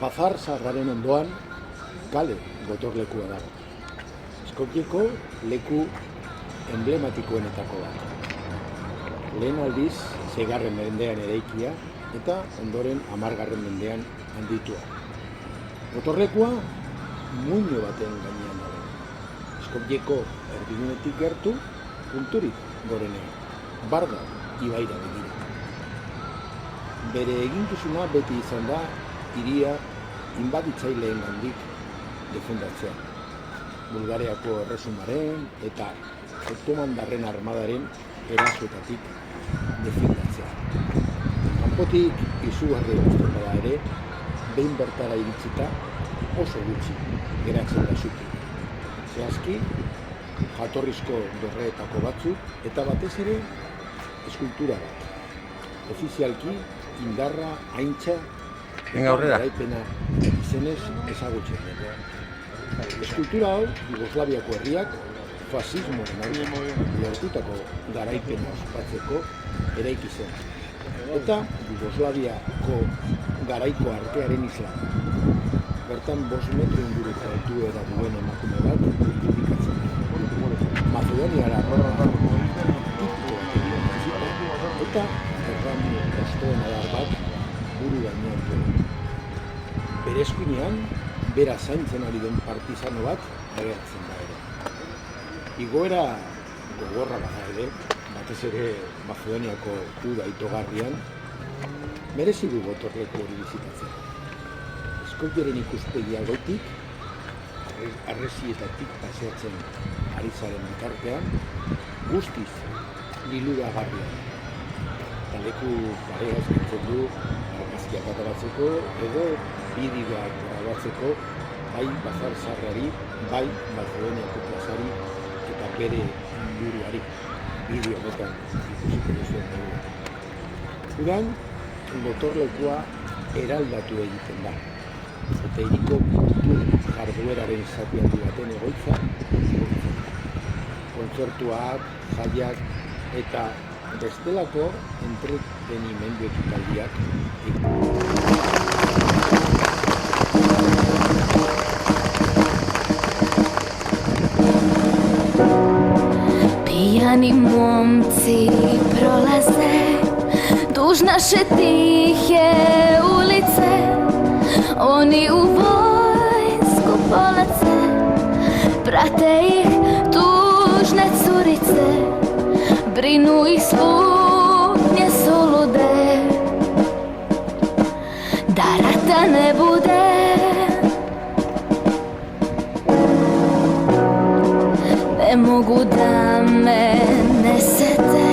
Bazar zaharraren ondoan kale gotorlekua dago. Skopjeko leku emblematikoenetako bat. Lehen aldiz, 6. mendean eraikia eta ondoren 10. mendean handitua. Gotorlekua muino baten gainean dago. Skopjeko erdigunetik gertu, punturik gorenean, Barda ibaira begira. Bere eginkizuna beti izan da hiria inbaditzaileen defendatzea. Bulgariako erresumaren eta Ottomandarren armadaren erasoetatik defendatzea. Kanpotik izugarri ikusten bada ere, behin bertara iritsita oso gutxi geratzen da zutik. Zehazki, jatorrizko dorreetako batzuk eta batez ere eskultura bat. Ofizialki indarra, haintza eta garaipena izenez ezagutzen dut. Eskultura hau, Jugoslaviako herriak fasismoaren aurrean lortutako garaipena ospatzeko eraiki zen. Eta Jugoslaviako garaiko artearen isla. Bertan 5 metro inguruko altuera duen emakume bat irudikatzen da. Macedoniara eta erramu kastoen adar bat buru gainean duen. Bere eskuinean, bera zaintzen ari den partizano bat agertzen da ere. Igoera gogorra bada ere, batez ere Macedoniako uda itogarrian, merezi du gotorleku hori bizitatzen. Skopjeren ikuspegia goitik, harresietatik paseatzen ari zaren bitartean, guztiz liluragarria. Leku barea eskaintzen du argazkiak ateratzeko edo bideoak grabatzeko bai bazar zaharrari, bai Macedoniako plazari eta bere inguruari. Bideo honetan ikusiko duzuen moduan. Udan, gotorlekua eraldatu egiten da. Eta hiriko kultur jardueraren zati handi baten egoitza bihurtzen. Kontzertuak, jaiak eta bestelako entretenimendu ekitaldiak Pijani momci prolaze duž naše tihe ulice, oni u vojsku polaze, prate ih tužne curice, brinu ih slutnje sulude, da rata ne bude. Ne mogu da me ne sete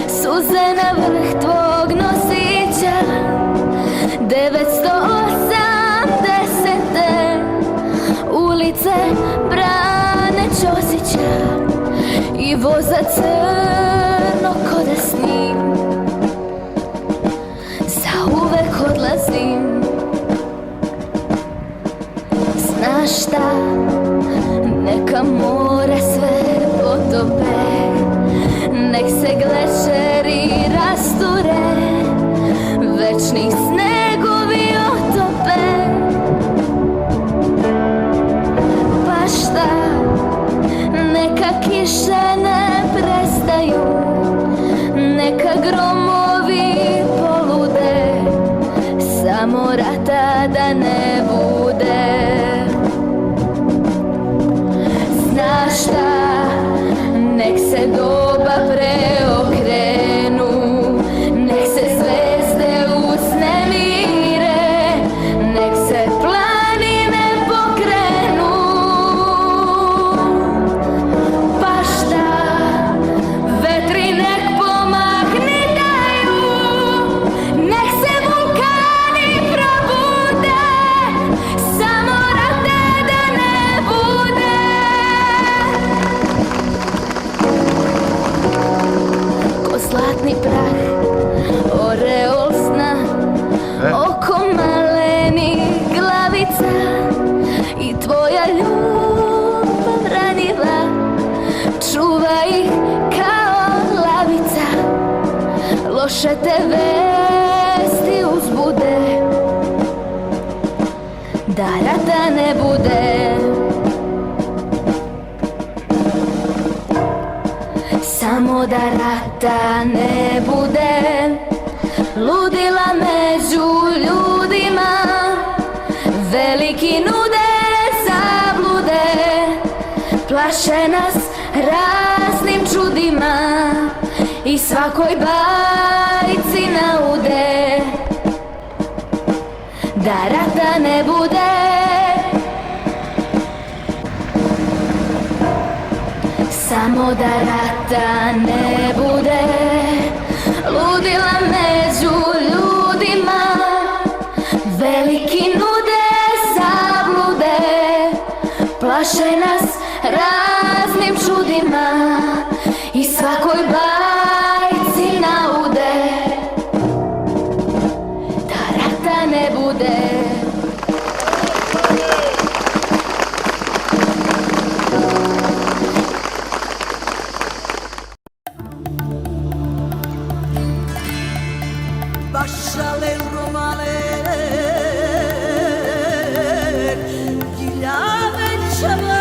suze na vrh tvog nosića, 980. ulice Brane Ćosića i voza crno ko da snim, zauvek odlazim. Znaš šta, neka mora sve potope, nek se glečeri rasture, večni snegovi otope. Pa šta, neka kiše ne prestaju, neka gromovi polude, samo rata da ne bude. Znaš šta, nek se doba preokrenu, nek se zvezde uznemire, nek se planine pokrenu. Pa šta, vetri nek pomahnitaju, nek se vulkani probude, samo rata da ne bude. Ko zlatni prah, oreol sna, oko malenih glavica i tvoja ljubav ranjiva, čuva ih kao lavica, loše te vesti uzbude. da rata ne bude. Samo da rata ne bude, ludila među ljudima, veliki nude zablude, plaše nas raznim čudima i svakoj bajci naude. Da rata ne bude, samo da rata ne bude, ludila među ljudima, veliki nude zablude, plaše nas raznim čudima i svakoj bajci naude. Da rata ne bude. Başalen romaner, gila ben çaba.